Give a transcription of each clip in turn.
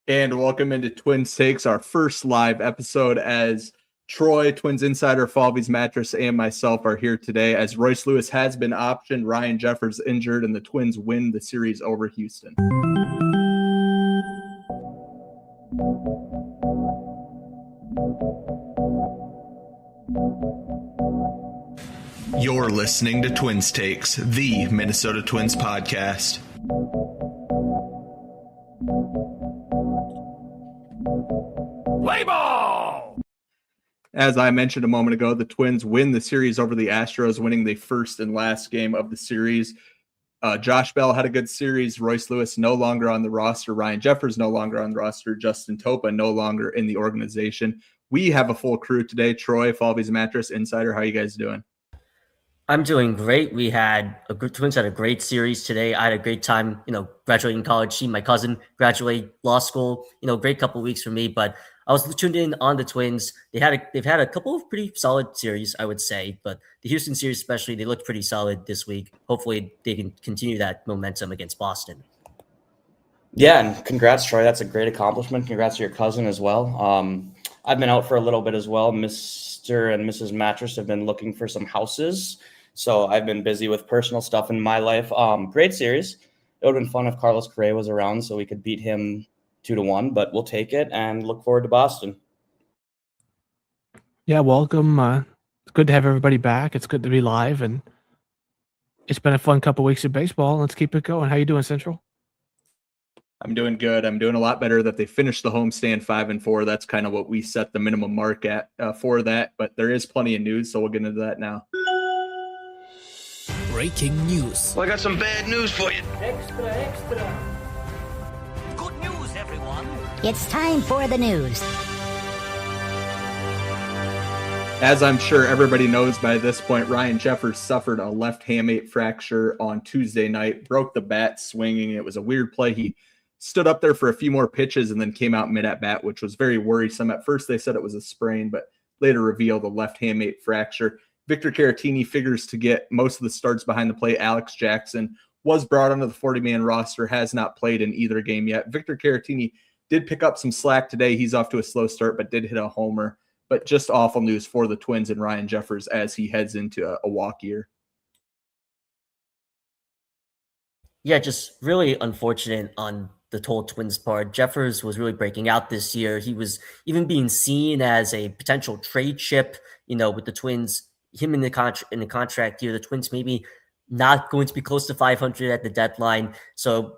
And welcome into Twins Takes, our first live episode as Troy, Twins insider, Falvey's Mattress, and myself are here today as Royce Lewis has been optioned, Ryan Jeffers injured, and the Twins win the series over Houston. You're listening to Twins Takes, the Minnesota Twins podcast. Play ball! As I mentioned a moment ago, the Twins win the series over the Astros, winning the first and last game of the series. Josh Bell had a good series. Royce Lewis no longer on the roster. Ryan Jeffers no longer on the roster. Justin Topa no longer in the organization. We have a full crew today. Troy, Falvey's Mattress, Insider, how are you guys doing? I'm doing great. Twins had a great series today. I had a great time, graduating college, seeing my cousin graduate law school. Great couple of weeks for me. But I was tuned in on the Twins. They've had a couple of pretty solid series, I would say. But the Houston series, especially, they looked pretty solid this week. Hopefully, they can continue that momentum against Boston. Yeah, and congrats, Troy. That's a great accomplishment. Congrats to your cousin as well. I've been out for a little bit as well. Mr. and Mrs. Mattress have been looking for some houses. So I've been busy with personal stuff in my life. Great series. It would have been fun if Carlos Correa was around so we could beat him 2-1, but we'll take it and look forward to Boston. Yeah, welcome. It's good to have everybody back. It's good to be live, and it's been a fun couple weeks of baseball. Let's keep it going. How you doing, Central? I'm doing good. I'm doing a lot better that they finished the homestand 5-4. That's kind of what we set the minimum mark at for that, but there is plenty of news, so we'll get into that now. Breaking news. Well, I got some bad news for you. Extra. Good news, everyone. It's time for the news. As I'm sure everybody knows by this point, Ryan Jeffers suffered a left hamate fracture on Tuesday night, broke the bat swinging. It was a weird play. He stood up there for a few more pitches and then came out mid at bat, which was very worrisome. At first they said it was a sprain, but later revealed a left hamate fracture. Victor Caratini figures to get most of the starts behind the plate. Alex Jackson was brought onto the 40-man roster, has not played in either game yet. Victor Caratini did pick up some slack today. He's off to a slow start, but did hit a homer. But just awful news for the Twins and Ryan Jeffers as he heads into a walk year. Yeah, just really unfortunate on the whole Twins part. Jeffers was really breaking out this year. He was even being seen as a potential trade chip, with the Twins. Him in the contract year, the Twins maybe not going to be close to 500 at the deadline. So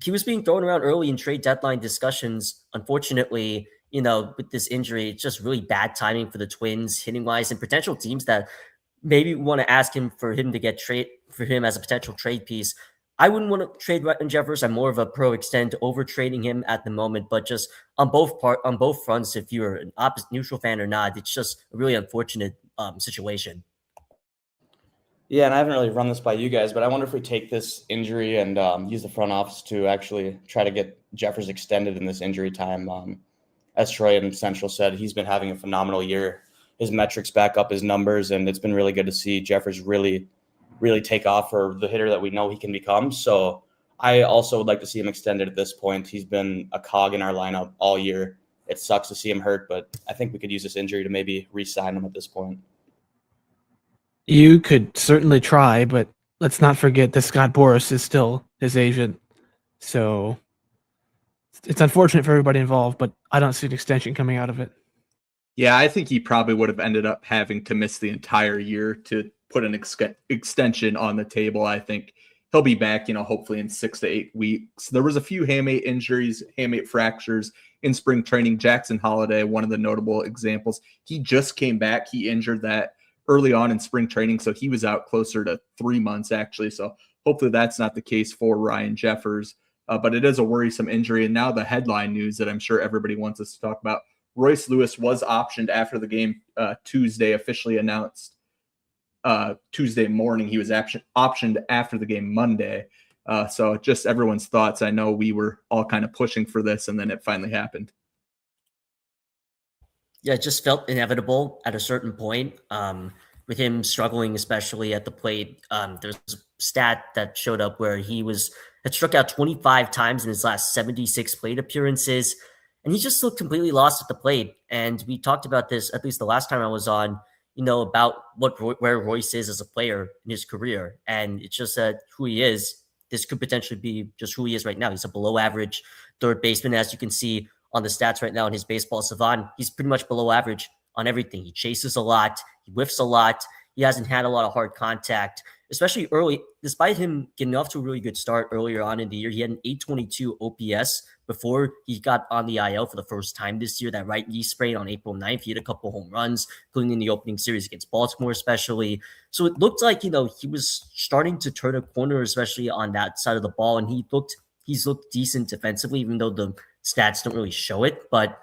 he was being thrown around early in trade deadline discussions. Unfortunately, with this injury, it's just really bad timing for the Twins hitting wise and potential teams that maybe want to ask him for him to get trade for him as a potential trade piece. I wouldn't want to trade Ryan Jeffers. I'm more of a pro extend over trading him at the moment, but just on both fronts, if you're an opposite neutral fan or not, it's just a really unfortunate situation. Yeah, and I haven't really run this by you guys, but I wonder if we take this injury and use the front office to actually try to get Jeffers extended in this injury time. As Troy and Central said, he's been having a phenomenal year. His metrics back up his numbers, and it's been really good to see Jeffers really take off for the hitter that we know he can become. So I also would like to see him extended at this point. He's been a cog in our lineup all year. It sucks to see him hurt, but I think we could use this injury to maybe re-sign him at this point. You could certainly try, but let's not forget that Scott Boras is still his agent. So it's unfortunate for everybody involved, but I don't see an extension coming out of it. Yeah, I think he probably would have ended up having to miss the entire year to put an extension on the table. I think he'll be back, hopefully in 6 to 8 weeks. There was a few hamate injuries, hamate fractures in spring training. Jackson Holliday, one of the notable examples. He just came back. He injured that early on in spring training, so he was out closer to 3 months actually. So hopefully that's not the case for Ryan Jeffers. But it is a worrisome injury. And now the headline news that I'm sure everybody wants us to talk about. Royce Lewis was optioned after the game Tuesday, officially announced Tuesday morning. He was optioned after the game Monday. So just everyone's thoughts. I know we were all kind of pushing for this, and then it finally happened. Yeah, it just felt inevitable at a certain point. with him struggling, especially at the plate. There's a stat that showed up where had struck out 25 times in his last 76 plate appearances, and he just looked completely lost at the plate. And we talked about this at least the last time I was on, about where Royce is as a player in his career, and it's just that who he is. This could potentially be just who he is right now. He's a below average third baseman, as you can see on the stats right now in his baseball savant. He's pretty much below average on everything. He chases a lot, he whiffs a lot, he hasn't had a lot of hard contact, especially early. Despite him getting off to a really good start earlier on in the year, he had an 822 OPS before he got on the IL for the first time this year. That right knee sprain on April 9th, he had a couple home runs, including in the opening series against Baltimore especially. So it looked like, he was starting to turn a corner, especially on that side of the ball, and he's looked decent defensively, even though the stats don't really show it. But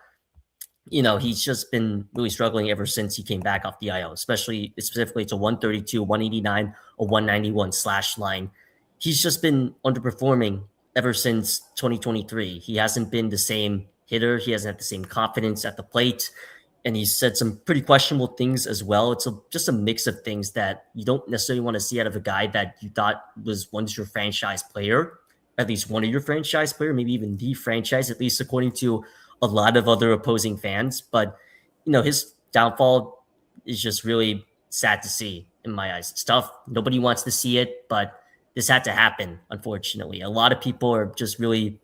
he's just been really struggling ever since he came back off the IL, specifically to 132, 189, or 191 slash line. He's just been underperforming ever since 2023. He hasn't been the same hitter. He hasn't had the same confidence at the plate. And he's said some pretty questionable things as well. It's just a mix of things that you don't necessarily want to see out of a guy that you thought was once your franchise player, at least one of your franchise player, maybe even the franchise, at least according to a lot of other opposing fans. But, his downfall is just really sad to see in my eyes. It's tough. Nobody wants to see it, but this had to happen, unfortunately. A lot of people are just really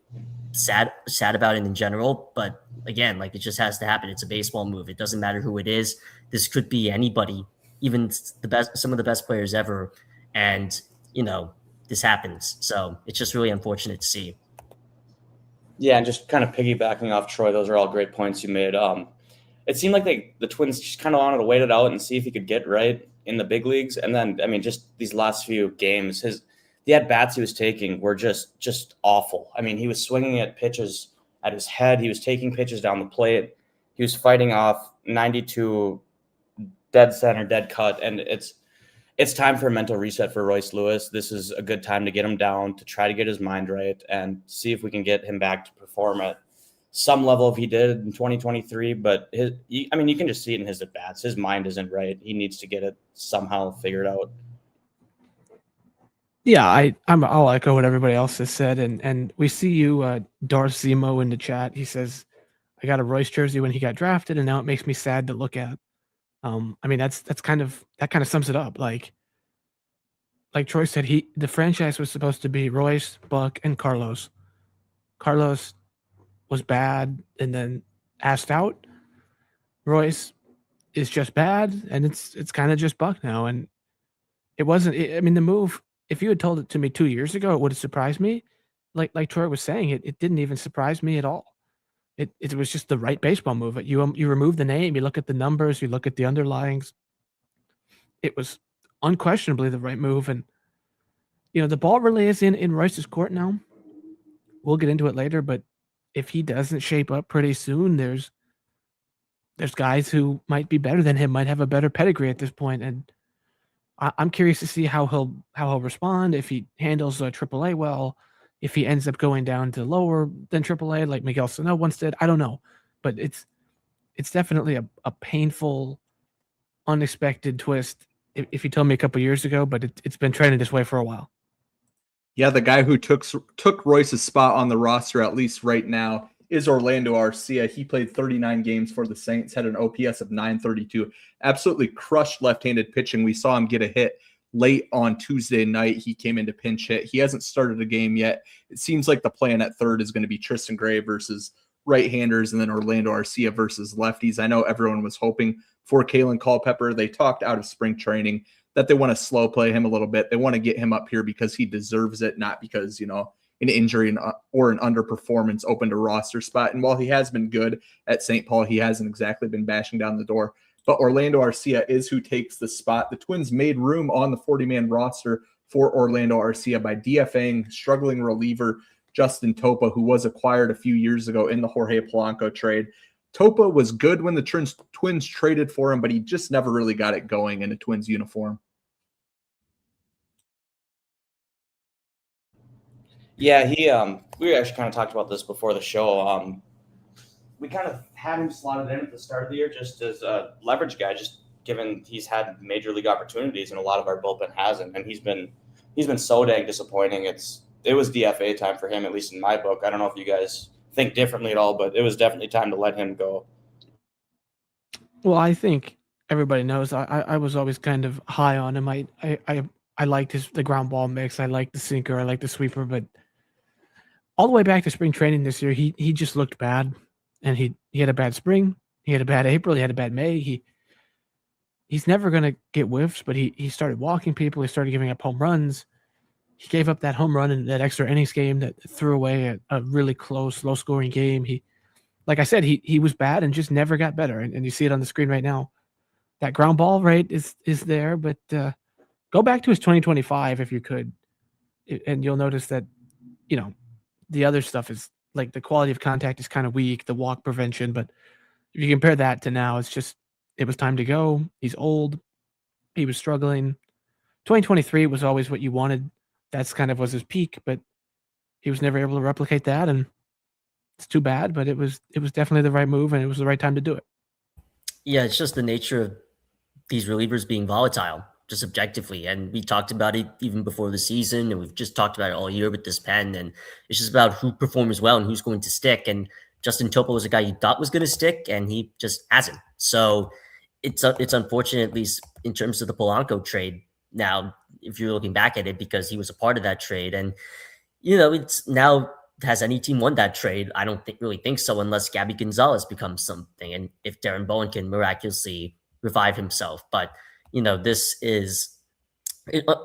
sad about it in general. But again, it just has to happen. It's a baseball move. It doesn't matter who it is. This could be anybody, even some of the best players ever. And, this happens. So it's just really unfortunate to see. Yeah, and just kind of piggybacking off Troy, those are all great points you made. It seemed like the Twins just kind of wanted to wait it out and see if he could get right in the big leagues. And then, just these last few games, the at-bats he was taking were just awful. He was swinging at pitches at his head. He was taking pitches down the plate. He was fighting off 92 dead center, dead cut. And it's time for a mental reset for Royce Lewis. This is a good time to get him down, to try to get his mind right and see if we can get him back to perform at some level if he did in 2023. But you can just see it in his at-bats. His mind isn't right. He needs to get it somehow figured out. Yeah, I'll echo what everybody else has said. And we see you, Darth Zemo, in the chat. He says, I got a Royce jersey when he got drafted, and now it makes me sad to look at. That kind of sums it up. Like Troy said, the franchise was supposed to be Royce, Buck, and Carlos. Carlos was bad and then asked out. Royce is just bad, and it's kind of just Buck now. And it wasn't. The move. If you had told it to me 2 years ago, it would have surprised me. Like Troy was saying, it didn't even surprise me at all. It was just the right baseball move. You remove the name, you look at the numbers, you look at the underlyings. It was unquestionably the right move. And, the ball really is in Royce's court now. We'll get into it later, but if he doesn't shape up pretty soon, there's guys who might be better than him, might have a better pedigree at this point. And I'm curious to see how he'll respond, if he handles AAA well, if he ends up going down to lower than AAA like Miguel Sano once did. I don't know, but it's definitely a painful, unexpected twist. If you told me a couple years ago, but it's been trending this way for a while. Yeah, the guy who took Royce's spot on the roster, at least right now, is Orlando Arcia. He played 39 games for the Saints, had an OPS of 932, absolutely crushed left-handed pitching. We saw him get a hit late on Tuesday night. He came in to pinch hit. He hasn't started a game yet. It seems like the plan at third is going to be Tristan Gray versus right-handers and then Orlando Arcia versus lefties. I know everyone was hoping for Kalen Culpepper. They talked out of spring training that they want to slow play him a little bit. They want to get him up here because he deserves it, not because, an injury or an underperformance opened a roster spot. And while he has been good at St. Paul, he hasn't exactly been bashing down the door. But Orlando Arcia is who takes the spot. The Twins made room on the 40-man roster for Orlando Arcia by DFAing struggling reliever Justin Topa, who was acquired a few years ago in the Jorge Polanco trade. Topa was good when the Twins traded for him, but he just never really got it going in a Twins uniform. Yeah, we actually kind of talked about this before the show. We kind of had him slotted in at the start of the year just as a leverage guy, just given he's had major league opportunities and a lot of our bullpen hasn't, and he's been so dang disappointing. It was DFA time for him, at least in my book. I don't know if you guys think differently at all, but it was definitely time to let him go. Well, I think everybody knows I was always kind of high on him. I liked the ground ball mix. I liked the sinker. I liked the sweeper. But all the way back to spring training this year, he just looked bad, and he had a bad spring. He had a bad April. He had a bad May. He's never gonna get whiffs, but he started walking people. He started giving up home runs. He gave up that home run in that extra innings game that threw away a really close, low scoring game. Like I said, he was bad and just never got better. And you see it on the screen right now. That ground ball rate is there, but go back to his 2025 if you could, and you'll notice that, the other stuff is like the quality of contact is kind of weak, the walk prevention. But if you compare that to now, it was time to go. He's old. He was struggling. 2023 was always what you wanted. That's kind of was his peak, but he was never able to replicate that. And it's too bad, but it was definitely the right move, and it was the right time to do it. Yeah, it's just the nature of these relievers being volatile, just objectively. And we talked about it even before the season, and we've just talked about it all year with this pen. And it's just about who performs well and who's going to stick. And Justin Topa was a guy you thought was going to stick, and he just hasn't. So it's unfortunate, at least in terms of the Polanco trade. Now, if you're looking back at it, because he was a part of that trade, and it's now. Has any team won that trade? I don't really think so, unless Gabby Gonzalez becomes something, and if Darren Bowen can miraculously revive himself. But this is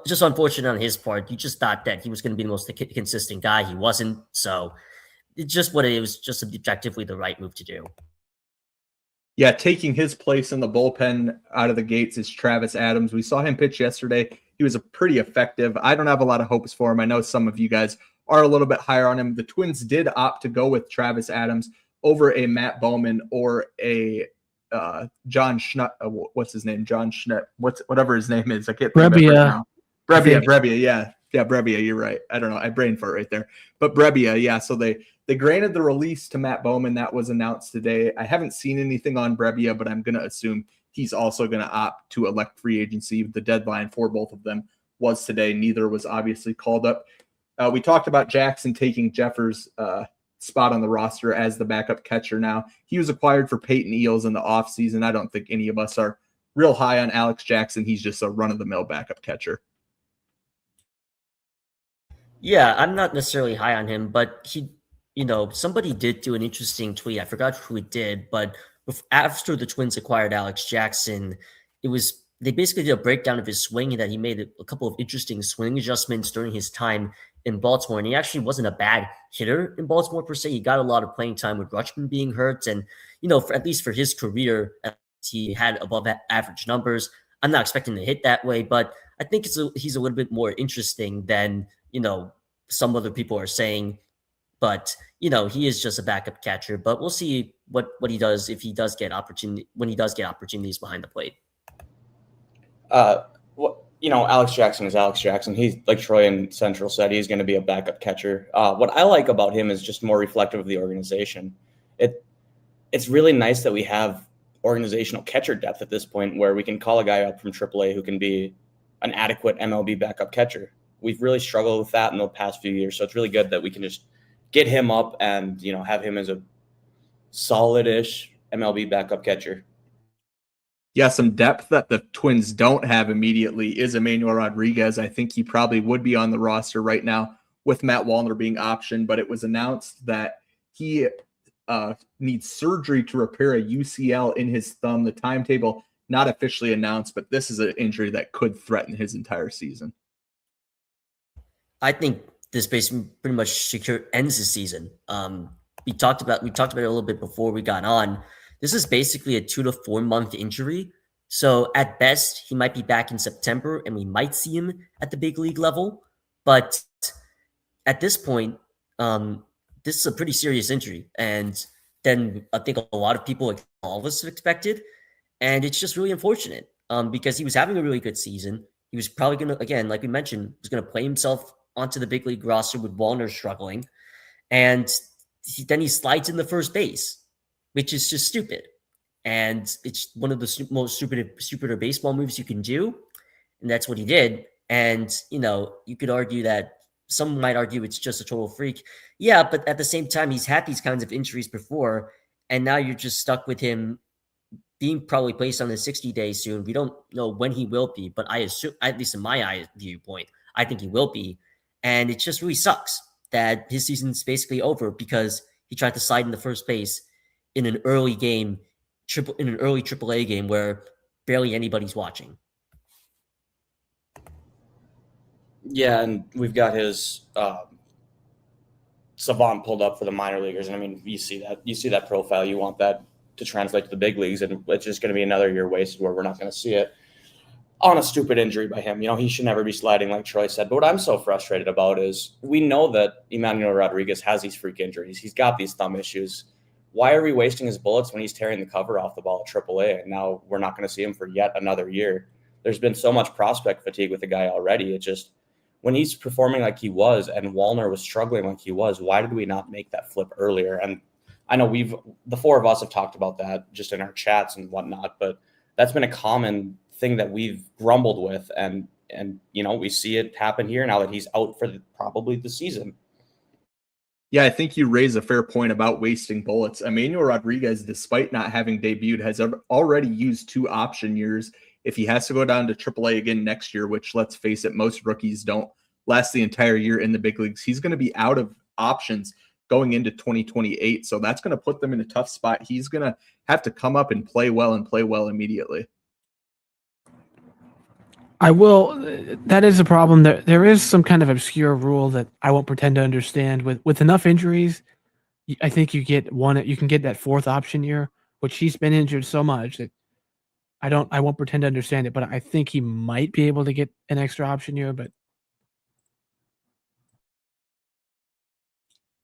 just unfortunate on his part. You just thought that he was going to be the most consistent guy. He wasn't. So it's just what it was. Just objectively the right move to do. Yeah, taking his place in the bullpen out of the gates is Travis Adams. We saw him pitch yesterday. He was pretty effective. I don't have a lot of hopes for him. I know some of you guys are a little bit higher on him. The Twins did opt to go with Travis Adams over a Matt Bowman or a John Schnutt. What's his name? John Schnutt. Whatever his name is. I can't think of it right now. Brebbia. Yeah, Brebbia. You're right. I don't know. I brain fart right there. But Brebbia, yeah. So they granted the release to Matt Bowman. That was announced today. I haven't seen anything on Brebbia, but I'm going to assume he's also going to opt to elect free agency. The deadline for both of them was today. Neither was obviously called up. We talked about Jackson taking Jeffers' spot on the roster as the backup catcher now. He was acquired for Peyton Eels in the offseason. I don't think any of us are real high on Alex Jackson. He's just a run-of-the-mill backup catcher. Yeah, I'm not necessarily high on him, but somebody did do an interesting tweet. I forgot who it did, but after the Twins acquired Alex Jackson, they basically did a breakdown of his swing, and that he made a couple of interesting swing adjustments during his time in Baltimore. And he actually wasn't a bad hitter in Baltimore per se. He got a lot of playing time with Rutschman being hurt. And, at least for his career, he had above average numbers. I'm not expecting to hit that way, but I think he's a little bit more interesting than, some other people are saying. But, he is just a backup catcher. But we'll see what he does if he does get when he does get opportunities behind the plate. Alex Jackson is Alex Jackson. He's, like Troy and Central said, he's going to be a backup catcher. What I like about him is just more reflective of the organization. It's really nice that we have organizational catcher depth at this point, where we can call a guy up from AAA who can be an adequate MLB backup catcher. We've really struggled with that in the past few years, so it's really good that we can just get him up and have him as a solid-ish MLB backup catcher. Yeah, some depth that the Twins don't have immediately is Emmanuel Rodriguez. I think he probably would be on the roster right now with Matt Wallner being optioned, but it was announced that he needs surgery to repair a UCL in his thumb. The timetable not officially announced, but this is an injury that could threaten his entire season. I think this basically pretty much ends the season. We talked about it a little bit before we got on. This is basically a 2 to 4 month injury. So at best, he might be back in September, and we might see him at the big league level. But at this point, this is a pretty serious injury. And then I think a lot of people, all of us, expected. And it's just really unfortunate because he was having a really good season. He was probably going to, again, like we mentioned, was going to play himself onto the big league roster with Wallner struggling. And then he slides into first base, which is just stupid. And it's one of the most stupider baseball moves you can do. And that's what he did. And, you could argue that some might argue it's just a total freak. Yeah, but at the same time, he's had these kinds of injuries before. And now you're just stuck with him being probably placed on the 60 days soon. We don't know when he will be, but I assume, at least in my viewpoint, I think he will be. And it just really sucks that his season's basically over because he tried to slide into first base in an early game, in an early AAA game where barely anybody's watching. Yeah, and we've got his Savant pulled up for the minor leaguers, and I mean, you see that profile, you want that to translate to the big leagues, and it's just going to be another year wasted where we're not going to see it on a stupid injury by him. He should never be sliding, like Troy said. But what I'm so frustrated about is we know that Emmanuel Rodriguez has these freak injuries. He's got these thumb issues. Why are we wasting his bullets when he's tearing the cover off the ball at AAA, and now we're not going to see him for yet another year? There's been so much prospect fatigue with the guy already. It just, when he's performing like he was and Wallner was struggling like he was, why did we not make that flip earlier? And I know the four of us have talked about that just in our chats and whatnot, but that's been a common thing that we've grumbled with. And we see it happen here now that he's out for probably the season. Yeah, I think you raise a fair point about wasting bullets. Emmanuel Rodriguez, despite not having debuted, has already used 2 option years. If he has to go down to AAA again next year, which, let's face it, most rookies don't last the entire year in the big leagues, he's going to be out of options going into 2028. So that's going to put them in a tough spot. He's going to have to come up and play well immediately. That is a problem. There is some kind of obscure rule that I won't pretend to understand. With enough injuries, I think you can get that 4th option year, which he's been injured so much that I won't pretend to understand it, but I think he might be able to get an extra option year, but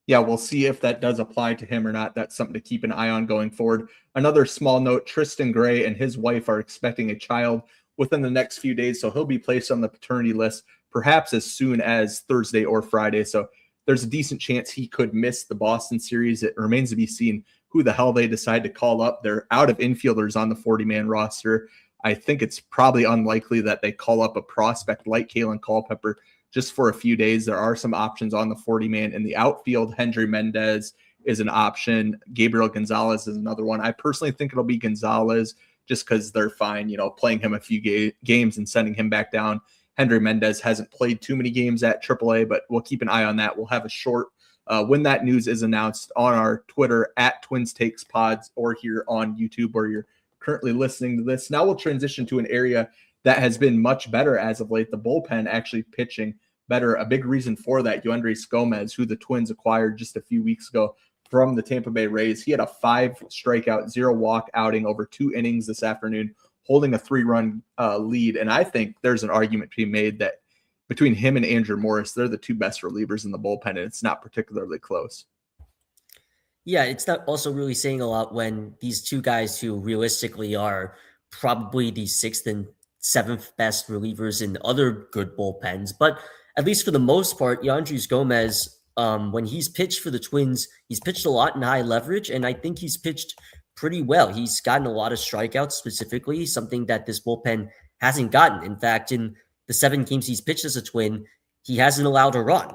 yeah, we'll see if that does apply to him or not. That's something to keep an eye on going forward. Another small note, Tristan Gray and his wife are expecting a child within the next few days, so he'll be placed on the paternity list perhaps as soon as Thursday or Friday. So there's a decent chance he could miss the Boston series. It remains to be seen who the hell they decide to call up. They're out of infielders on the 40-man roster. I think it's probably unlikely that they call up a prospect like Kalen Culpepper just for a few days. There are some options on the 40-man. In the outfield, Hendry Mendez is an option. Gabriel Gonzalez is another one. I personally think it'll be Gonzalez just because they're fine, playing him a few games and sending him back down. Hendry Mendez hasn't played too many games at AAA, but we'll keep an eye on that. We'll have a short when that news is announced on our Twitter at Twins Takes Pods or here on YouTube where you're currently listening to this. Now we'll transition to an area that has been much better as of late. The bullpen actually pitching better. A big reason for that, Yoendrys Gomez, who the Twins acquired just a few weeks ago from the Tampa Bay Rays. He had a 5 strikeout, 0 walk outing over 2 innings this afternoon, holding a 3-run lead. And I think there's an argument to be made that between him and Andrew Morris, they're the 2 best relievers in the bullpen, and it's not particularly close. Yeah, it's not also really saying a lot when these 2 guys who realistically are probably the 6th and 7th best relievers in other good bullpens. But at least for the most part, Yoendrys Gomez, when he's pitched for the Twins, he's pitched a lot in high leverage, and I think he's pitched pretty well. He's gotten a lot of strikeouts specifically, something that this bullpen hasn't gotten. In fact, in the 7 games he's pitched as a Twin, he hasn't allowed a run.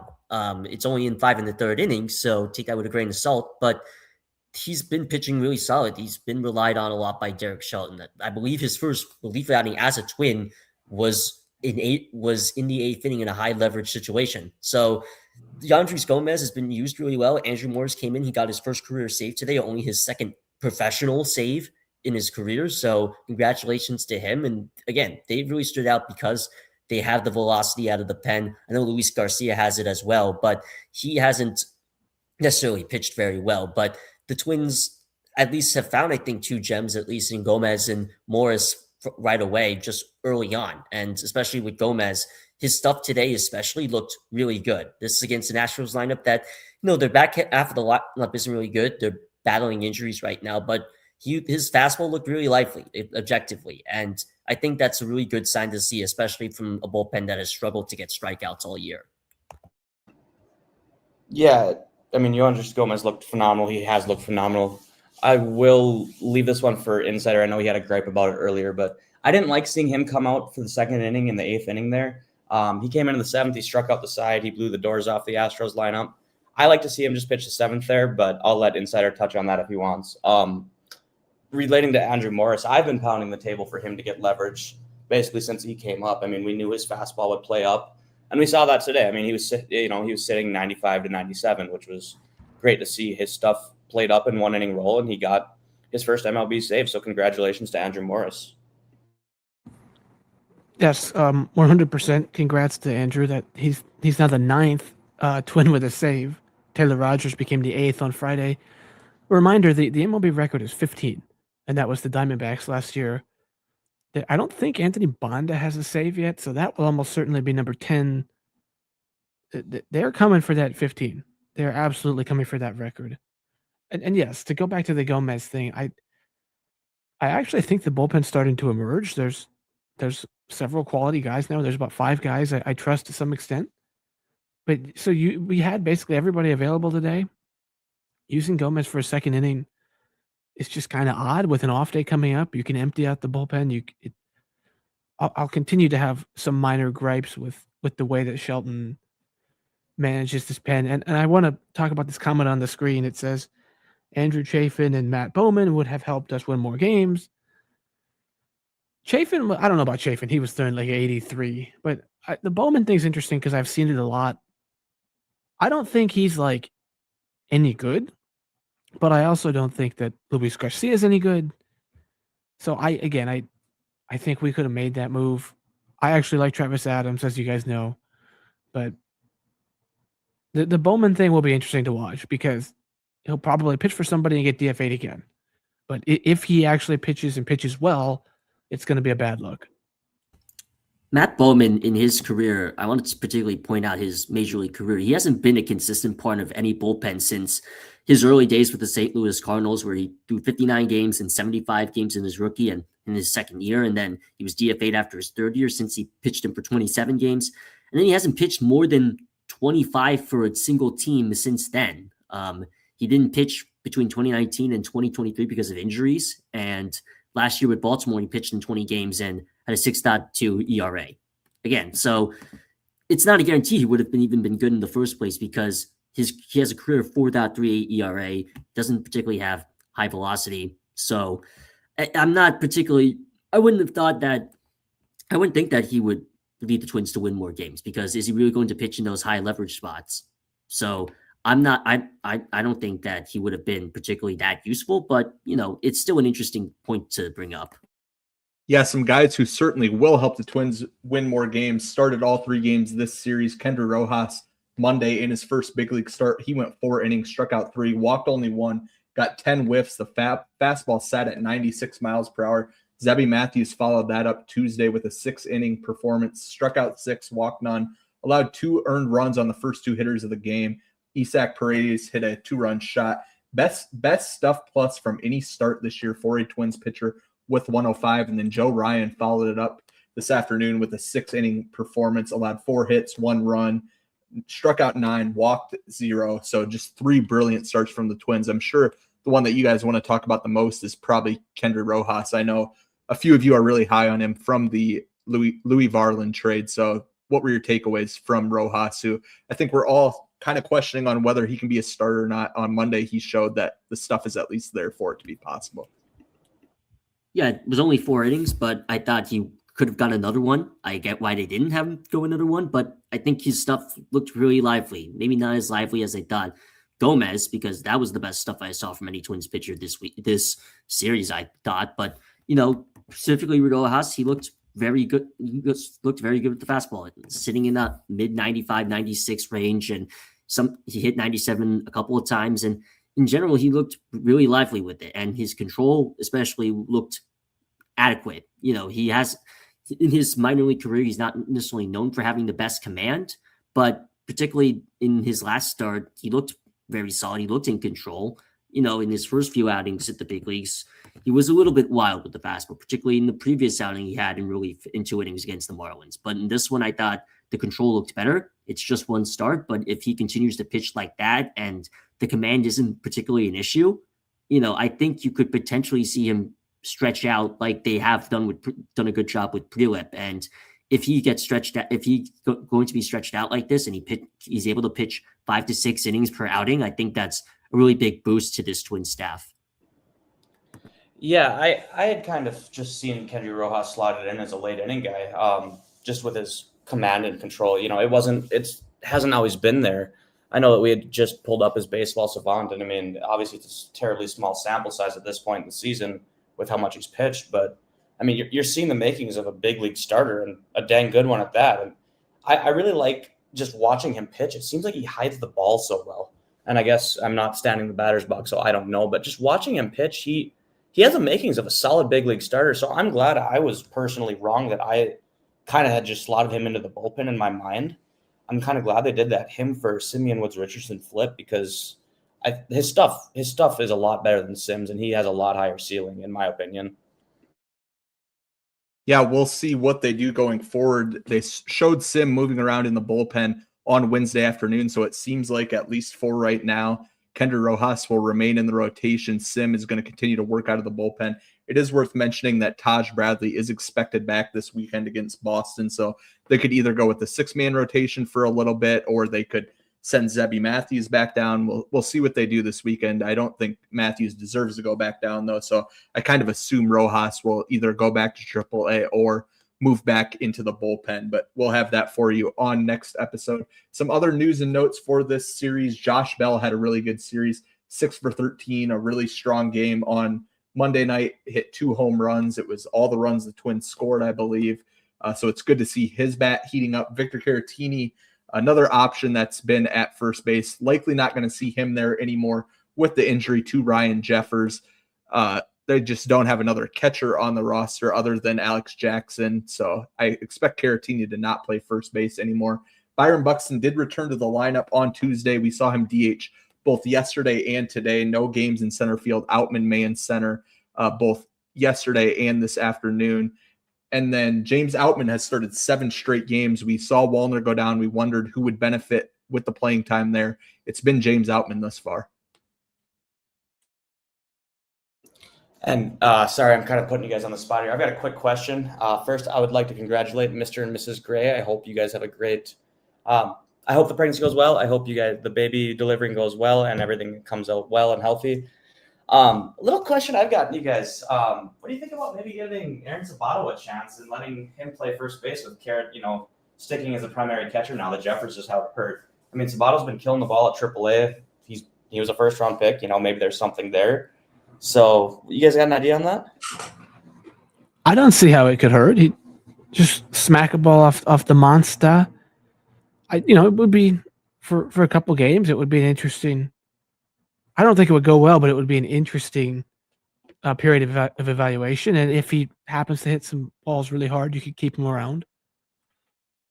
It's only in 5 in the 3rd inning, so take that with a grain of salt. But he's been pitching really solid. He's been relied on a lot by Derek Shelton. I believe his first relief outing as a Twin was in the 8th inning in a high leverage situation. So Yoendrys Gomez has been used really well. Andrew Morris came in. He got his first career save today, only his 2nd professional save in his career. So congratulations to him. And again, they really stood out because they have the velocity out of the pen. I know Luis Garcia has it as well, but he hasn't necessarily pitched very well. But the Twins at least have found, I think, 2 gems, at least in Gomez and Morris right away, just early on. And especially with Gomez, his stuff today especially looked really good. This is against an Astros lineup that, their back half of the lineup isn't really good. They're battling injuries right now, but his fastball looked really lively, objectively. And I think that's a really good sign to see, especially from a bullpen that has struggled to get strikeouts all year. Yeah, I mean, Yoendrys Gomez looked phenomenal. He has looked phenomenal. I will leave this one for Insider. I know he had a gripe about it earlier, but I didn't like seeing him come out for the second inning in the 8th inning there. He came in the 7th. He struck out the side. He blew the doors off the Astros lineup. I like to see him just pitch the 7th there, but I'll let Insider touch on that if he wants. Relating to Andrew Morris, I've been pounding the table for him to get leverage basically since he came up. I mean, we knew his fastball would play up, and we saw that today. I mean, he was sitting 95 to 97, which was great to see. His stuff played up in 1 inning roll, and he got his first MLB save. So congratulations to Andrew Morris. Yes, 100%. Congrats to Andrew that he's now the 9th Twin with a save. Taylor Rogers became the 8th on Friday. A reminder, the MLB record is 15, and that was the Diamondbacks last year. I don't think Anthony Bonda has a save yet, so that will almost certainly be number 10. They're coming for that 15. They're absolutely coming for that record. And yes, to go back to the Gomez thing, I actually think the bullpen's starting to emerge. There's several quality guys now. There's about 5 guys I trust to some extent. But so we had basically everybody available today. Using Gomez for a second inning is just kind of odd with an off day coming up. You can empty out the bullpen. I'll continue to have some minor gripes with the way that Shelton manages this pen. And I want to talk about this comment on the screen. It says, Andrew Chafin and Matt Bowman would have helped us win more games. Chafin, I don't know about Chafin. He was throwing like 83. But the Bowman thing's interesting because I've seen it a lot. I don't think he's like any good. But I also don't think that Luis Garcia is any good. So I think we could have made that move. I actually like Travis Adams, as you guys know. But the Bowman thing will be interesting to watch because he'll probably pitch for somebody and get DFA'd again. But if he actually pitches and pitches well, it's going to be a bad look. Matt Bowman, in his career, I wanted to particularly point out his major league career. He hasn't been a consistent part of any bullpen since his early days with the St. Louis Cardinals, where he threw 59 games and 75 games in his rookie and in his second year. And then he was DFA'd after his third year since he pitched him for 27 games. And then he hasn't pitched more than 25 for a single team since then. He didn't pitch between 2019 and 2023 because of injuries. And last year with Baltimore, he pitched in 20 games and had a 6.2 ERA. Again, so it's not a guarantee he would have even been good in the first place because he has a career 4.38 ERA, doesn't particularly have high velocity. So I'm not particularly, I wouldn't think that he would lead the Twins to win more games because is he really going to pitch in those high leverage spots? So I don't think that he would have been particularly that useful, but it's still an interesting point to bring up. Yeah, some guys who certainly will help the Twins win more games. Started all 3 games this series. Kendry Rojas, Monday in his first big league start, he went 4 innings, struck out 3, walked only 1, got 10 whiffs. The fastball sat at 96 miles per hour. Zebby Matthews followed that up Tuesday with a 6-inning performance, struck out 6, walked none, allowed 2 earned runs on the first 2 hitters of the game. Isaac Paredes hit a 2-run shot. Best stuff plus from any start this year for a Twins pitcher with 105. And then Joe Ryan followed it up this afternoon with a 6-inning performance, allowed 4 hits, 1 run, struck out 9, walked 0. So just 3 brilliant starts from the Twins. I'm sure the one that you guys want to talk about the most is probably Kendry Rojas. I know a few of you are really high on him from the Louis Varland trade. So what were your takeaways from Rojas, who I think we're all kind of questioning on whether he can be a starter or not? On Monday, he showed that the stuff is at least there for it to be possible. Yeah, it was only 4 innings, but I thought he could have got another one. I get why they didn't have him go another one, but I think his stuff looked really lively. Maybe not as lively as I thought Gomez, because that was the best stuff I saw from any Twins pitcher this series, I thought. But, specifically Rojas, he looked very good. He looked very good with the fastball, sitting in that mid 95, 96 range. And he hit 97 a couple of times. And in general, he looked really lively with it. And his control especially looked adequate. He has, in his minor league career, he's not necessarily known for having the best command, but particularly in his last start, he looked very solid. He looked in control. In his first few outings at the big leagues, he was a little bit wild with the fastball, particularly in the previous outing he had in relief in 2 innings against the Marlins. But in this one, I thought the control looked better. It's just 1 start, but if he continues to pitch like that and the command isn't particularly an issue, I think you could potentially see him stretch out like they have done a good job with Prilip. And if he gets stretched out, if he's going to be stretched out like this, and he's able to pitch 5 to 6 innings per outing, I think that's a really big boost to this Twins staff. Yeah, I had kind of just seen Kendry Rojas slotted in as a late inning guy, just with his command and control. It hasn't always been there. I know that we had just pulled up his baseball savant, and I mean, obviously it's a terribly small sample size at this point in the season with how much he's pitched, but I mean, you're seeing the makings of a big league starter, and a dang good one at that. And I really like just watching him pitch. It seems like he hides the ball so well. And I guess I'm not standing the batter's box, so I don't know, but just watching him pitch, he has the makings of a solid big league starter. So I'm glad I was personally wrong that I kind of had just slotted him into the bullpen in my mind. I'm kind of glad they did that, him for Simeon Woods Richardson flip, because his stuff is a lot better than Sims, and he has a lot higher ceiling, in my opinion. Yeah, we'll see what they do going forward. They showed Sim moving around in the bullpen on Wednesday afternoon, so it seems like at least for right now, Kendry Rojas will remain in the rotation. Sim is going to continue to work out of the bullpen. It is worth mentioning that Taj Bradley is expected back this weekend against Boston, so they could either go with the 6-man rotation for a little bit, or they could send Zebby Matthews back down. We'll see what they do this weekend. I don't think Matthews deserves to go back down, though, so I kind of assume Rojas will either go back to AAA or move back into the bullpen, but we'll have that for you on next episode. Some other news and notes for this series. Josh Bell had a really good series, 6 for 13, a really strong game on Monday night, hit 2 home runs. It was all the runs the Twins scored, I believe. So it's good to see his bat heating up. Victor Caratini, another option that's been at first base, likely not going to see him there anymore with the injury to Ryan Jeffers. They just don't have another catcher on the roster other than Alex Jackson. So I expect Caratini to not play first base anymore. Byron Buxton did return to the lineup on Tuesday. We saw him DH both yesterday and today. No games in center field. Outman, May in center, both yesterday and this afternoon. And then James Outman has started 7 straight games. We saw Wallner go down. We wondered who would benefit with the playing time there. It's been James Outman thus far. And sorry, I'm kind of putting you guys on the spot here. I've got a quick question. First, I would like to congratulate Mr. and Mrs. Gray. I hope you guys have a great I hope the pregnancy goes well. I hope the baby delivering goes well and everything comes out well and healthy. A little question I've got you guys. What do you think about maybe giving Aaron Sabato a chance and letting him play first base with Carrot, sticking as a primary catcher now that Jeffers is out hurt? I mean, Sabato's been killing the ball at AAA. He was a first-round pick. Maybe there's something there. So you guys got an idea on that? I don't see how it could hurt. He just smack a ball off the monster. It would be for a couple games. It would be an interesting. I don't think it would go well, but it would be an interesting period of evaluation. And if he happens to hit some balls really hard, you could keep him around.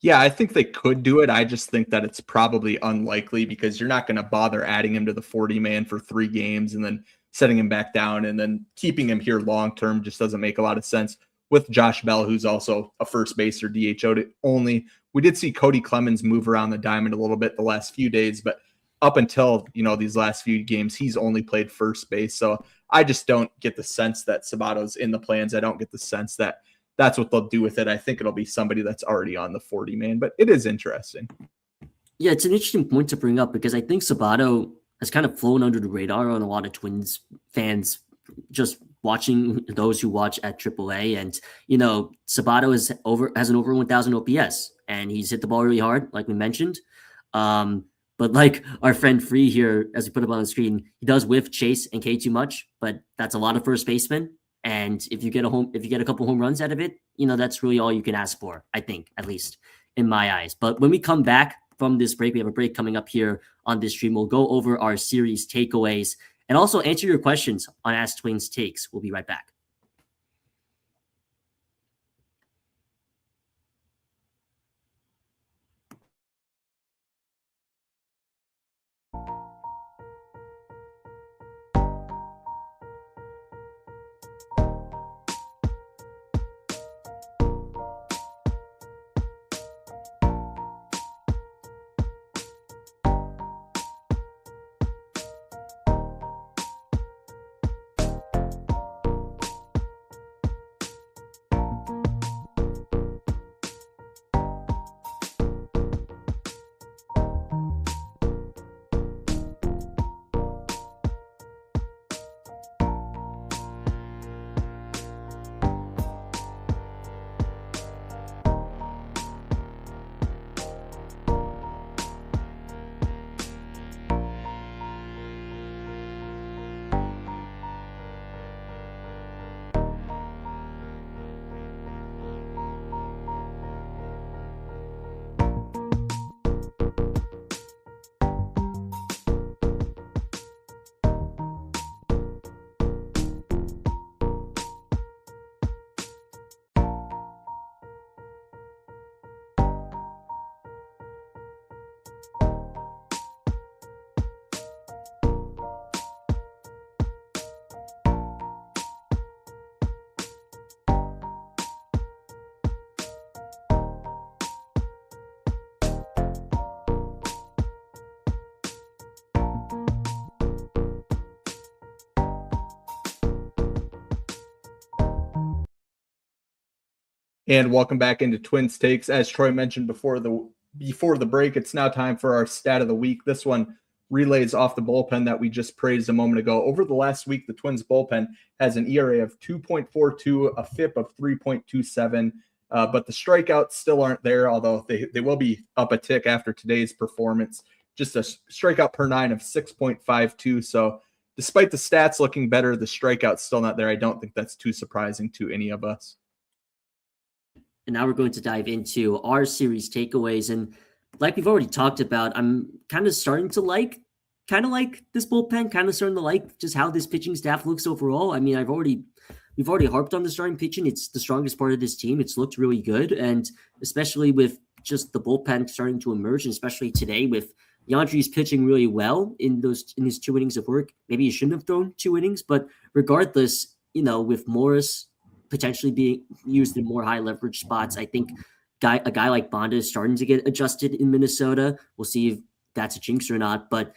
Yeah, I think they could do it. I just think that it's probably unlikely because you're not going to bother adding him to the 40-man for 3 games and then setting him back down and then keeping him here long-term just doesn't make a lot of sense with Josh Bell, who's also a first baser DHO'd only. We did see Cody Clemens move around the diamond a little bit the last few days, but up until, these last few games, he's only played first base. So I just don't get the sense that Sabato's in the plans. I don't get the sense that that's what they'll do with it. I think it'll be somebody that's already on the 40-man, but it is interesting. Yeah, it's an interesting point to bring up because I think Sabato has kind of flown under the radar on a lot of Twins fans just watching those who watch at AAA. And, Sabato has an over 1,000 OPS and he's hit the ball really hard, like we mentioned. But like our friend Free here, as we put up on the screen, he does whiff, chase, and K too much, but that's a lot of first basemen. And if you get a couple home runs out of it, that's really all you can ask for, I think, at least in my eyes. But when we come back from this break, we have a break coming up here on this stream. We'll go over our series takeaways and also answer your questions on Ask Twins Takes. We'll be right back. And welcome back into Twins Takes. As Troy mentioned before the break, it's now time for our stat of the week. This one relays off the bullpen that we just praised a moment ago. Over the last week, the Twins bullpen has an ERA of 2.42, a FIP of 3.27, but the strikeouts still aren't there, although they will be up a tick after today's performance. Just a strikeout per 9 of 6.52. So despite the stats looking better, the strikeout's still not there. I don't think that's too surprising to any of us. And now we're going to dive into our series takeaways. And like we've already talked about, I'm kind of starting to like this bullpen, kind of starting to like just how this pitching staff looks overall. I mean, we've already harped on the starting pitching. It's the strongest part of this team. It's looked really good. And especially with just the bullpen starting to emerge, and especially today with Yandri's pitching really well in his 2 innings of work. Maybe he shouldn't have thrown 2 innings, but regardless, with Morris potentially being used in more high leverage spots, I think a guy like Bonda is starting to get adjusted in Minnesota. We'll see if that's a jinx or not. But,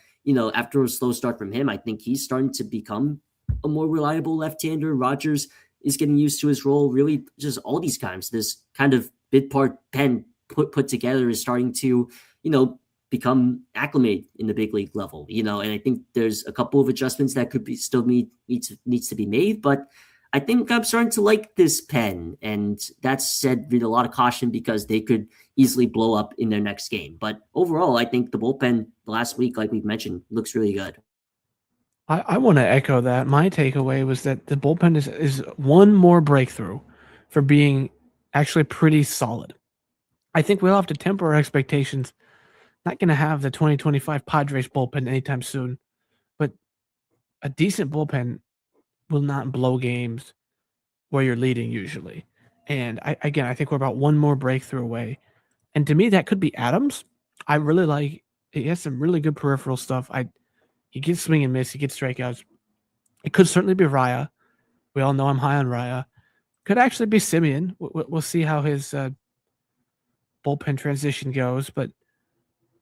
after a slow start from him, I think he's starting to become a more reliable left-hander. Rogers is getting used to his role. Really, just all these times, this kind of mid-part pen put together is starting to, become acclimate in the big league level, and I think there's a couple of adjustments that could be still needs to be made, but I think I'm starting to like this pen, and that's said with a lot of caution because they could easily blow up in their next game. But overall, I think the bullpen last week, like we've mentioned, looks really good. I want to echo that. My takeaway was that the bullpen is one more breakthrough for being actually pretty solid. I think we'll have to temper our expectations. Not going to have the 2025 Padres bullpen anytime soon, but a decent bullpen will not blow games where you're leading usually. And I think we're about one more breakthrough away. And to me, that could be Adams. I really like, he has some really good peripheral stuff. He gets swing and miss, he gets strikeouts. It could certainly be Raya. We all know I'm high on Raya. Could actually be Simeon. We'll see how his bullpen transition goes, but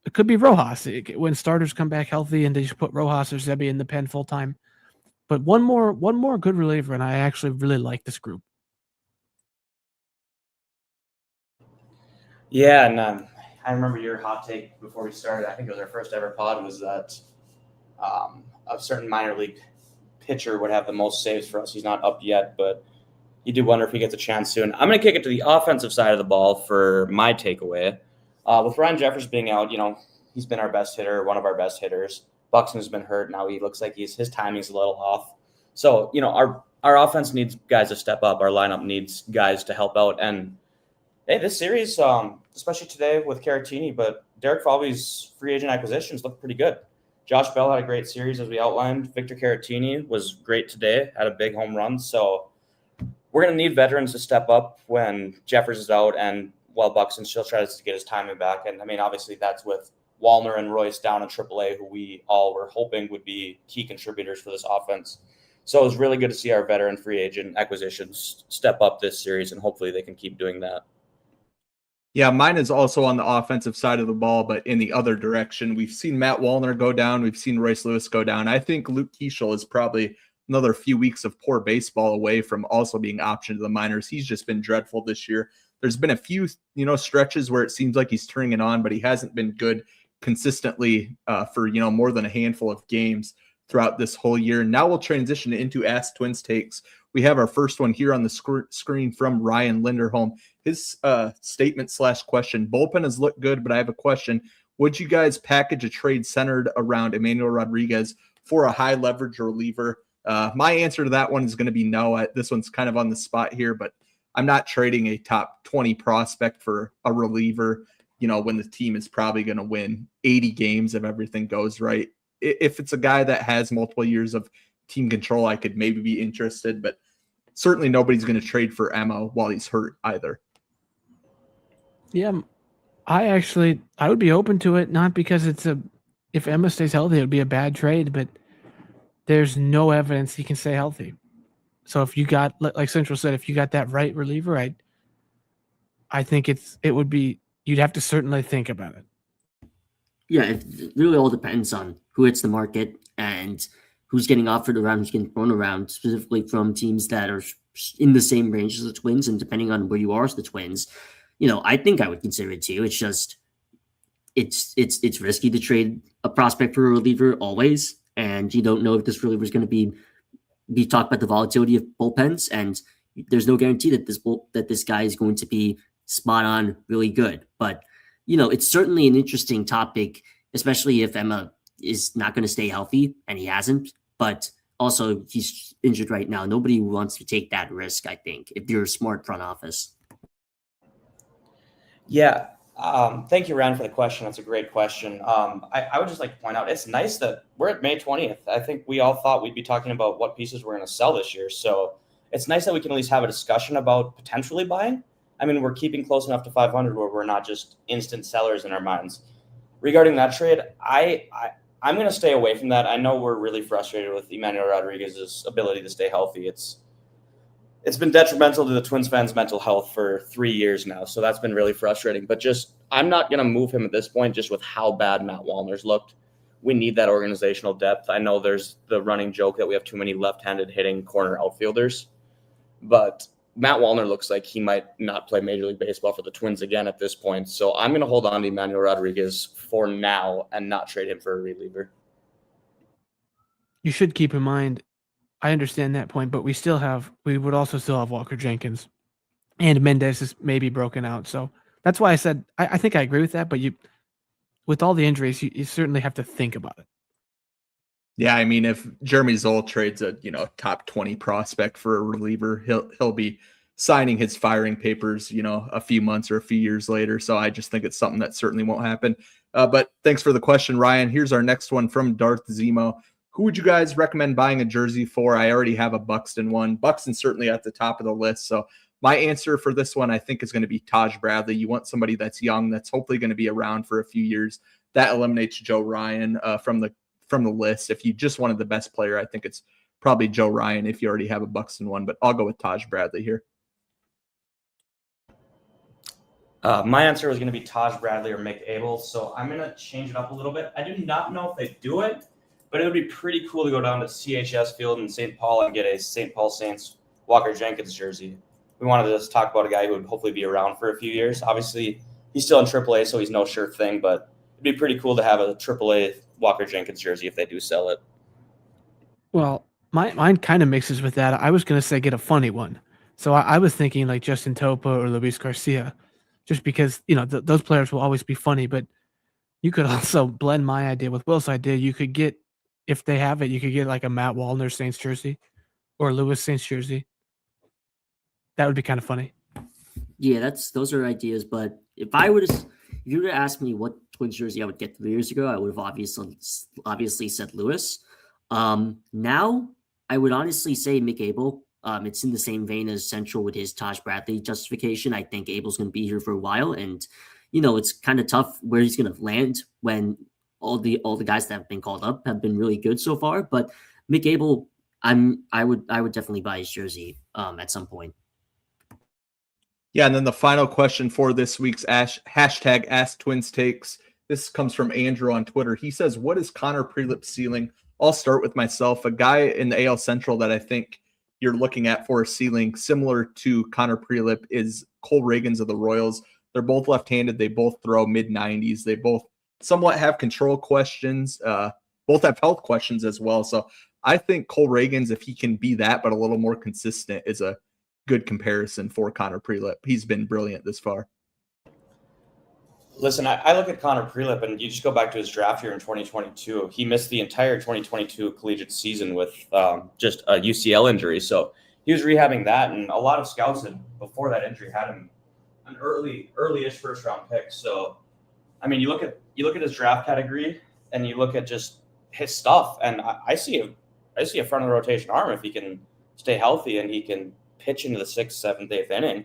it could be Rojas when starters come back healthy and they just put Rojas or Zebi in the pen full time. But one more good reliever, and I actually really like this group. Yeah, and I remember your hot take before we started. I think it was our first ever pod. Was that a certain minor league pitcher would have the most saves for us? He's not up yet, but you do wonder if he gets a chance soon. I'm going to kick it to the offensive side of the ball for my takeaway. With Ryan Jeffers being out, he's been our best hitter, one of our best hitters. Buxton's been hurt. Now he looks like his timing's a little off. So, our offense needs guys to step up. Our lineup needs guys to help out. And, hey, this series, especially today with Caratini, but Derek Falvey's free agent acquisitions look pretty good. Josh Bell had a great series, as we outlined. Victor Caratini was great today, had a big home run. So we're going to need veterans to step up when Jeffers is out and while Buxton still tries to get his timing back. And, obviously that's with Wallner and Royce down in AAA, who we all were hoping would be key contributors for this offense. So it was really good to see our veteran free agent acquisitions step up this series, and hopefully they can keep doing that. Yeah, mine is also on the offensive side of the ball, but in the other direction. We've seen Matt Wallner go down. We've seen Royce Lewis go down. I think Luke Keeschel is probably another few weeks of poor baseball away from also being optioned to the minors. He's just been dreadful this year. There's been a few, stretches where it seems like he's turning it on, but he hasn't been good consistently for, more than a handful of games throughout this whole year. Now we'll transition into Ask Twins Takes. We have our first one here on the screen from Ryan Linderholm. His statement/question: bullpen has looked good, but I have a question. Would you guys package a trade centered around Emmanuel Rodriguez for a high leverage reliever? My answer to that one is going to be no. This one's kind of on the spot here, but I'm not trading a top 20 prospect for a reliever, when the team is probably going to win 80 games if everything goes right. If it's a guy that has multiple years of team control, I could maybe be interested, but certainly nobody's going to trade for Emma while he's hurt either. Yeah, I would be open to it, not because if Emma stays healthy, it would be a bad trade, but there's no evidence he can stay healthy. So if you got, like Central said, if you got that right reliever, I think you'd have to certainly think about it. Yeah, it really all depends on who hits the market and who's getting offered around, who's getting thrown around, specifically from teams that are in the same range as the Twins, and depending on where you are as the Twins, I think I would consider it too. It's just it's risky to trade a prospect for a reliever always, and you don't know if this reliever is going to be talked about the volatility of bullpens, and there's no guarantee that this guy is going to be spot on really good. But it's certainly an interesting topic, especially if Emma is not going to stay healthy, and he hasn't. But also, he's injured right now. Nobody wants to take that risk, I think, if you're a smart front office. Yeah. Thank you, Ryan, for the question. That's a great question. I would just like to point out, it's nice that we're at May 20th. I think we all thought we'd be talking about what pieces we're going to sell this year. So it's nice that we can at least have a discussion about potentially buying. I mean, we're keeping close enough to 500 where we're not just instant sellers in our minds. Regarding that trade, I'm going to stay away from that. I know we're really frustrated with Emmanuel Rodriguez's ability to stay healthy. It's been detrimental to the Twins fans' mental health for 3 years now, so that's been really frustrating. But I'm not going to move him at this point just with how bad Matt Wallner's looked. We need that organizational depth. I know there's the running joke that we have too many left-handed hitting corner outfielders, but Matt Wallner looks like he might not play Major League Baseball for the Twins again at this point. So I'm going to hold on to Emmanuel Rodriguez for now and not trade him for a reliever. You should keep in mind, I understand that point, but we would also still have Walker Jenkins, and Mendez is maybe broken out. So that's why I said I think I agree with that. But with all the injuries, you certainly have to think about it. Yeah, I mean, if Jeremy Zoll trades a top 20 prospect for a reliever, he'll be signing his firing papers, a few months or a few years later. So I just think it's something that certainly won't happen. But thanks for the question, Ryan. Here's our next one from Darth Zemo. Who would you guys recommend buying a jersey for? I already have a Buxton one. Buxton's certainly at the top of the list. So my answer for this one, I think, is going to be Taj Bradley. You want somebody that's young, that's hopefully going to be around for a few years. That eliminates Joe Ryan from the list. If you just wanted the best player, I think it's probably Joe Ryan if you already have a Buxton one, but I'll go with Taj Bradley here. My answer was going to be Taj Bradley or Mick Abel, so I'm going to change it up a little bit. I do not know if they do it, but it would be pretty cool to go down to CHS Field in St. Paul and get a St. Paul Saints Walker Jenkins jersey. We wanted to just talk about a guy who would hopefully be around for a few years. Obviously, he's still in AAA, so he's no sure thing, but it'd be pretty cool to have a AAA Walker Jenkins jersey if they do sell it. Well, mine kind of mixes with that. I was going to say get a funny one. So I was thinking like Justin Topa or Luis Garcia, just because, those players will always be funny, but you could also blend my idea with Will's idea. You could get, if they have it, you could get like a Matt Wallner Saints jersey or a Lewis Saints jersey. That would be kind of funny. Yeah, those are ideas. But if you were to ask me what Twins jersey I would get 3 years ago, I would have obviously said Lewis. Now I would honestly say Mick Abel. It's in the same vein as Central with his Taj Bradley justification. I think Abel's going to be here for a while, and it's kind of tough where he's going to land when all the guys that have been called up have been really good so far. But Mick Abel, I would definitely buy his jersey at some point. Yeah, and then the final question for this week's hashtag Ask Twins Takes. This comes from Andrew on Twitter. He says, what is Connor Prelip's ceiling? I'll start with myself. A guy in the AL Central that I think you're looking at for a ceiling similar to Connor Prelip is Cole Reagans of the Royals. They're both left-handed. They both throw mid-90s. They both somewhat have control questions. Both have health questions as well. So I think Cole Reagans, if he can be that but a little more consistent, is a good comparison for Connor Prelip. He's been brilliant this far. Listen, I look at Connor Prelip, and you just go back to his draft year in 2022. He missed the entire 2022 collegiate season with just a UCL injury. So he was rehabbing that, and a lot of scouts before that injury had him an early-ish first-round pick. So, I mean, you look at his draft category, and you look at just his stuff, and I see a front of the rotation arm if he can stay healthy and he can pitch into the 6th, 7th, 8th inning.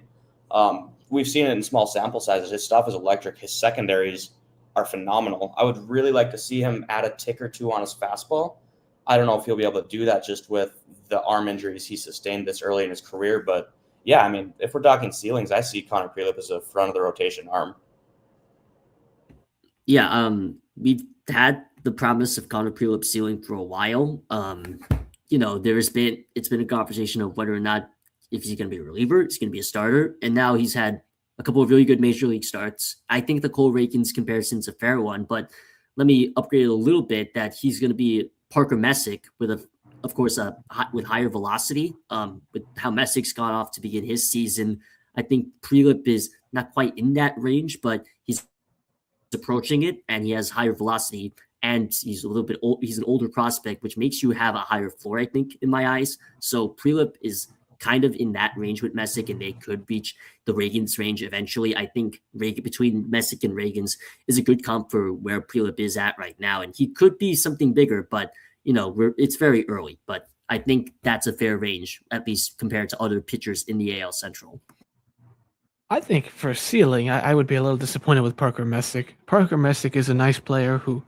We've seen it in small sample sizes. His stuff is electric. His secondaries are phenomenal. I would really like to see him add a tick or two on his fastball. I don't know if he'll be able to do that just with the arm injuries he sustained this early in his career. But, yeah, I mean, if we're talking ceilings, I see Connor Prelip as a front of the rotation arm. Yeah, we've had the promise of Connor Prelip's ceiling for a while. It's been a conversation of whether or not if he's going to be a reliever, he's going to be a starter, and now he's had a couple of really good major league starts. I think the Cole Rakins comparison is a fair one, but let me upgrade it a little bit that he's going to be Parker Messick with with higher velocity. With how Messick's gone off to begin his season, I think Prelip is not quite in that range, but he's approaching it, and he has higher velocity, and he's a little bit old. He's an older prospect, which makes you have a higher floor, I think, in my eyes. So Prelip is kind of in that range with Messick, and they could reach the Ragans range eventually. I think between Messick and Ragans is a good comp for where Prelip is at right now, and he could be something bigger, but it's very early. But I think that's a fair range, at least compared to other pitchers in the AL Central. I think for ceiling, I would be a little disappointed with Parker Messick. Parker Messick is a nice player who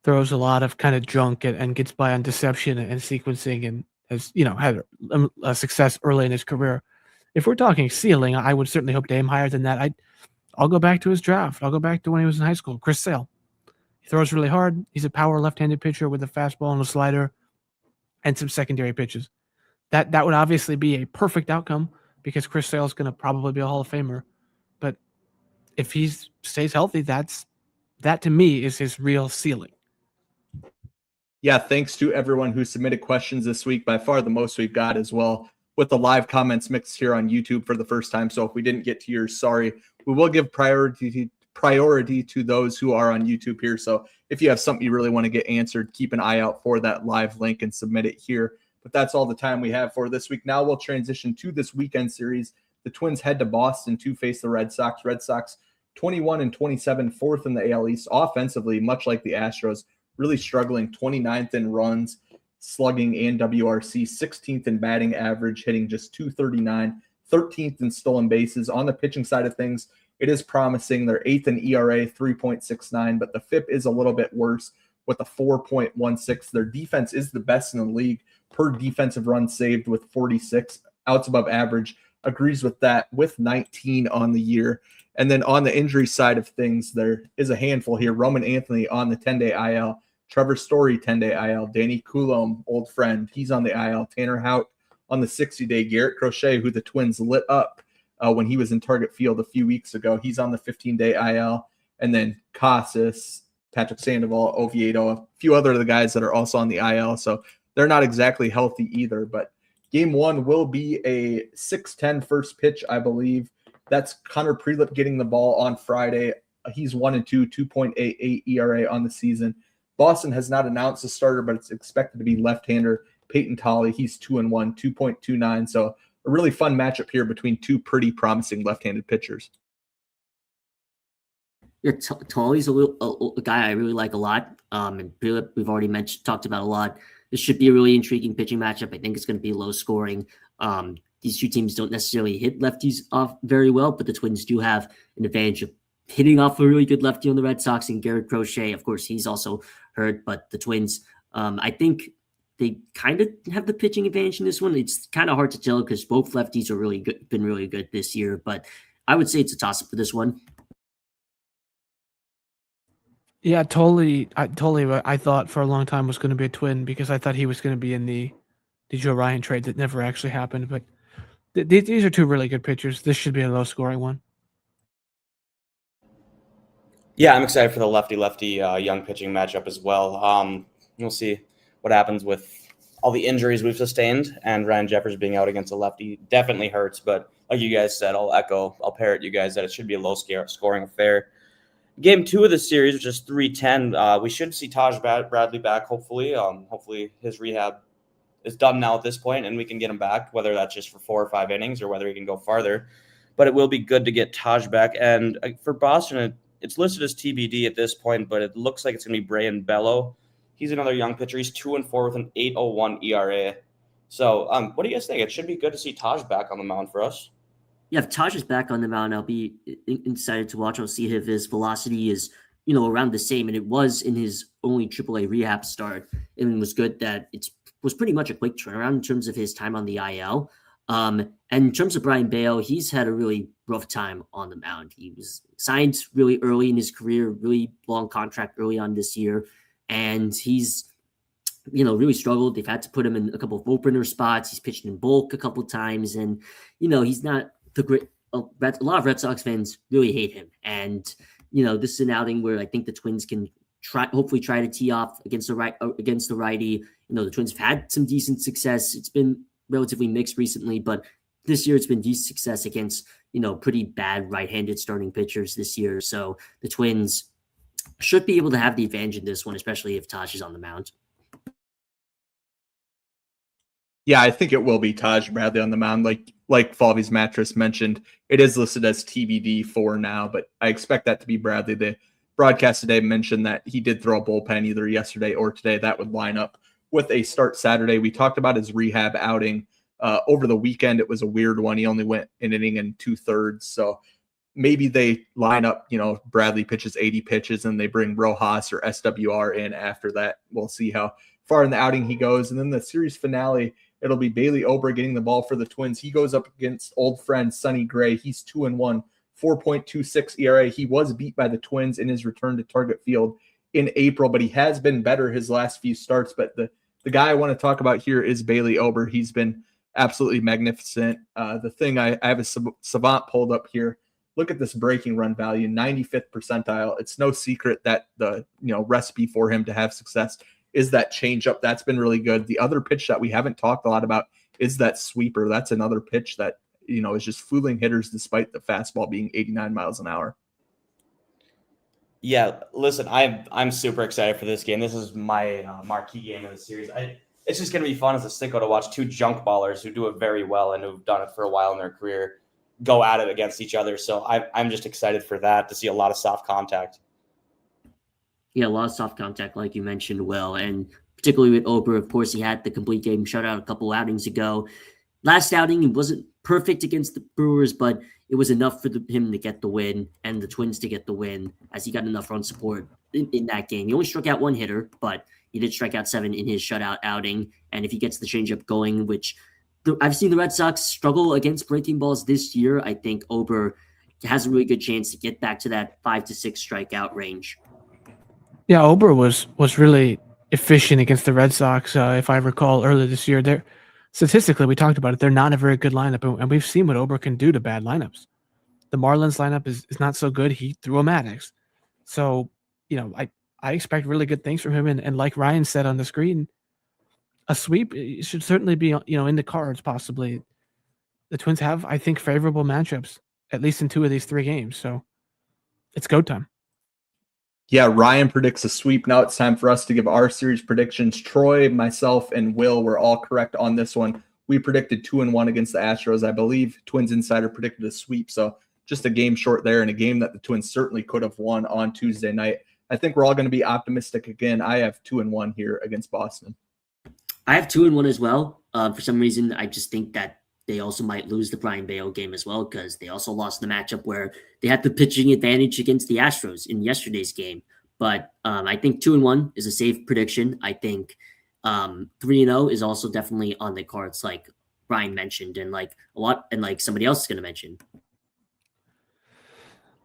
throws a lot of kind of junk and gets by on deception and sequencing and has, had a success early in his career. If we're talking ceiling, I would certainly hope to aim higher than that. I'll go back to his draft. I'll go back to when he was in high school. Chris Sale. He throws really hard. He's a power left-handed pitcher with a fastball and a slider and some secondary pitches. That would obviously be a perfect outcome because Chris Sale is going to probably be a Hall of Famer. But if he stays healthy, that to me is his real ceiling. Yeah, thanks to everyone who submitted questions this week. By far the most we've got as well, with the live comments mixed here on YouTube for the first time. So if we didn't get to yours, sorry. We will give priority to those who are on YouTube here. So if you have something you really want to get answered, keep an eye out for that live link and submit it here. But that's all the time we have for this week. Now we'll transition to this weekend series. The Twins head to Boston to face the Red Sox. Red Sox 21-27, fourth in the AL East. Offensively, much like the Astros, really struggling, 29th in runs, slugging, and WRC, 16th in batting average, hitting just .239, 13th in stolen bases. On the pitching side of things, it is promising. They're 8th in ERA, 3.69, but the FIP is a little bit worse with a 4.16. Their defense is the best in the league per defensive run saved with 46, outs above average. Agrees with that with 19 on the year. And then on the injury side of things, there is a handful here. Roman Anthony on the 10-day IL. Trevor Story, 10-day IL. Danny Coulombe, old friend, he's on the IL. Tanner Houck on the 60-day. Garrett Crochet, who the Twins lit up when he was in Target Field a few weeks ago, he's on the 15-day IL. And then Casas, Patrick Sandoval, Oviedo, a few other of the guys that are also on the IL. So they're not exactly healthy either. But game one will be a 6:10 first pitch, I believe. That's Connor Prelip getting the ball on Friday. He's 1-2, 2.88 ERA on the season. Boston has not announced a starter, but it's expected to be left-hander Peyton Tolley. He's 2-1, 2.29. So a really fun matchup here between two pretty promising left-handed pitchers. Yeah, Tolley's a guy I really like a lot. And Prelip, we've already talked about a lot. This should be a really intriguing pitching matchup. I think it's going to be low scoring. These two teams don't necessarily hit lefties off very well, but the Twins do have an advantage of hitting off a really good lefty on the Red Sox, and Garrett Crochet. Of course, he's also hurt, but the Twins, I think they kind of have the pitching advantage in this one. It's kind of hard to tell because both lefties are really good, been really good this year, but I would say it's a toss-up for this one. Yeah, totally. I thought for a long time was going to be a Twin because I thought he was going to be in the Joe Ryan trade that never actually happened. But these are two really good pitchers. This should be a low-scoring one. Yeah, I'm excited for the lefty-lefty young pitching matchup as well. We'll see what happens with all the injuries we've sustained, and Ryan Jeffers being out against a lefty definitely hurts. But like you guys said, I'll parrot you guys that it should be a low-scoring affair. Game 2 of the series, which is 3:10, we should see Taj Bradley back, hopefully. Hopefully his rehab is done now at this point, and we can get him back, whether that's just for 4 or 5 innings or whether he can go farther. But it will be good to get Taj back. And for Boston, it's listed as TBD at this point, but it looks like it's going to be Brayan Bello. He's another young pitcher. He's 2-4 with an 8.01 ERA. So what do you guys think? It should be good to see Taj back on the mound for us. Yeah, if Taj is back on the mound, I'll be excited to watch. I'll see if his velocity is, around the same. And it was in his only AAA rehab start. And it was good that it was pretty much a quick turnaround in terms of his time on the IL. And in terms of Brayan Bello, he's had a really rough time on the mound. He was signed really early in his career, really long contract early on this year. and he's really struggled. They've had to put him in a couple of opener spots. He's pitched in bulk a couple of times, and he's not the great. A lot of Red Sox fans really hate him, and this is an outing where I think the Twins can hopefully try to tee off against the righty. The Twins have had some decent success. It's been relatively mixed recently, but this year it's been decent success against pretty bad right-handed starting pitchers this year. So the Twins should be able to have the advantage in this one, especially if Taj is on the mound. Yeah, I think it will be Taj Bradley on the mound. Like Falvey's Mattress mentioned, it is listed as TBD for now, but I expect that to be Bradley. The broadcast today mentioned that he did throw a bullpen either yesterday or today. That would line up with a start Saturday. We talked about his rehab outing over the weekend. It was a weird one. He only went an inning and 2/3. So maybe they line up, Bradley pitches 80 pitches and they bring Rojas or SWR in after that. We'll see how far in the outing he goes. And then the series finale, it'll be Bailey Ober getting the ball for the Twins. He goes up against old friend Sonny Gray. He's 2-1, 4.26 ERA. He was beat by the Twins in his return to Target Field in April, but he has been better his last few starts. But the guy I want to talk about here is Bailey Ober. He's been absolutely magnificent. The thing I have a savant pulled up here. Look at this breaking run value, 95th percentile. It's no secret that the recipe for him to have success is that changeup. That's been really good. The other pitch that we haven't talked a lot about is that sweeper. That's another pitch that is just fooling hitters despite the fastball being 89 miles an hour. Yeah, listen, I'm super excited for this game. This is my marquee game of the series. It's just going to be fun as a sicko to watch two junk ballers who do it very well and who've done it for a while in their career go at it against each other. So I'm just excited for that, to see a lot of soft contact. Yeah, a lot of soft contact, like you mentioned, Will, and particularly with Ober. Of course, he had the complete game shutout a couple outings ago. Last outing, he wasn't perfect against the Brewers, but it was enough for him to get the win and the Twins to get the win, as he got enough run support in that game. He only struck out one hitter, but he did strike out 7 in his shutout outing. And if he gets the changeup going, which I've seen the Red Sox struggle against breaking balls this year, I think Ober has a really good chance to get back to that 5 to 6 strikeout range. Yeah, Ober was really efficient against the Red Sox. If I recall earlier this year, statistically, we talked about it. They're not a very good lineup, and we've seen what Ober can do to bad lineups. The Marlins lineup is not so good. He threw a Maddox. So, I expect really good things from him. And like Ryan said on the screen, a sweep should certainly be, in the cards, possibly. The Twins have, I think, favorable matchups, at least in 2 of these 3 games. So it's go time. Yeah, Ryan predicts a sweep. Now it's time for us to give our series predictions. Troy, myself, and Will were all correct on this one. We predicted 2-1 against the Astros. I believe Twins Insider predicted a sweep. So just a game short there, and a game that the Twins certainly could have won on Tuesday night. I think we're all going to be optimistic again. I have 2-1 here against Boston. I have 2-1 as well. For some reason, I just think that they also might lose the Brian Bayo game as well, because they also lost the matchup where they had the pitching advantage against the Astros in yesterday's game. But I think 2-1 is a safe prediction. I think 3-0 is also definitely on the cards, like Brian mentioned, and like somebody else is going to mention.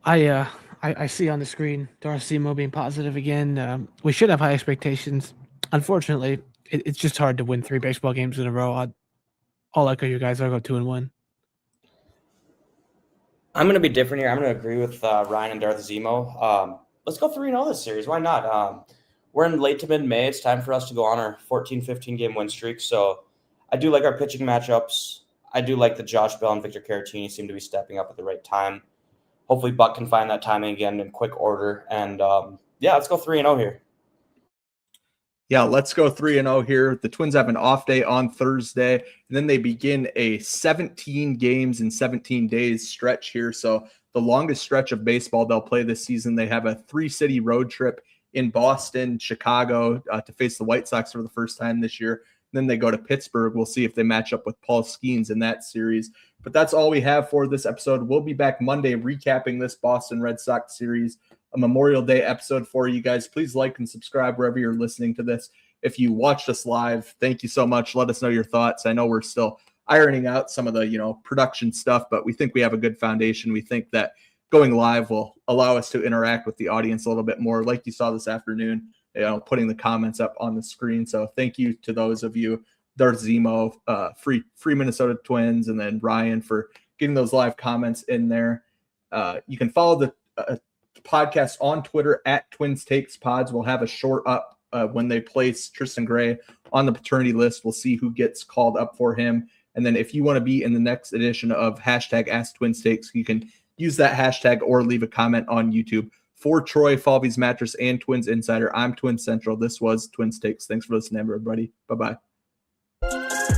I see on the screen Darcimo being positive again. We should have high expectations. Unfortunately, it's just hard to win 3 baseball games in a row. I'll echo you guys. I'll go 2-1. I'm going to be different here. I'm going to agree with Ryan and Darth Zemo. Let's go 3-0 this series. Why not? We're in late to mid-May. It's time for us to go on our 14-15 game win streak. So I do like our pitching matchups. I do like the Josh Bell and Victor Caratini seem to be stepping up at the right time. Hopefully Buck can find that timing again in quick order. And let's go 3-0 here. Yeah, let's go 3-0 here. The Twins have an off day on Thursday, and then they begin a 17 games in 17 days stretch here. So the longest stretch of baseball they'll play this season. They have a 3-city road trip in Boston, Chicago to face the White Sox for the first time this year. And then they go to Pittsburgh. We'll see if they match up with Paul Skeens in that series. But that's all we have for this episode. We'll be back Monday recapping this Boston Red Sox series, a Memorial Day episode for you guys. Please like and subscribe wherever you're listening to this. If you watched us live, thank you so much. Let us know your thoughts. I know we're still ironing out some of the, production stuff, but we think we have a good foundation. We think that going live will allow us to interact with the audience a little bit more. Like you saw this afternoon, putting the comments up on the screen. So thank you to those of you, Darth Zemo, free Minnesota Twins, and then Ryan for getting those live comments in there. You can follow the podcast on Twitter at Twins Takes Pods. We'll have a short up when they place Tristan Gray on the paternity list. We'll see who gets called up for him. And then if you want to be in the next edition of hashtag Ask Twins Takes, you can use that hashtag or leave a comment on YouTube. For Troy, Falvey's Mattress, and Twins Insider, I'm Twins Central. This was Twins Takes. Thanks for listening, everybody. Bye-bye.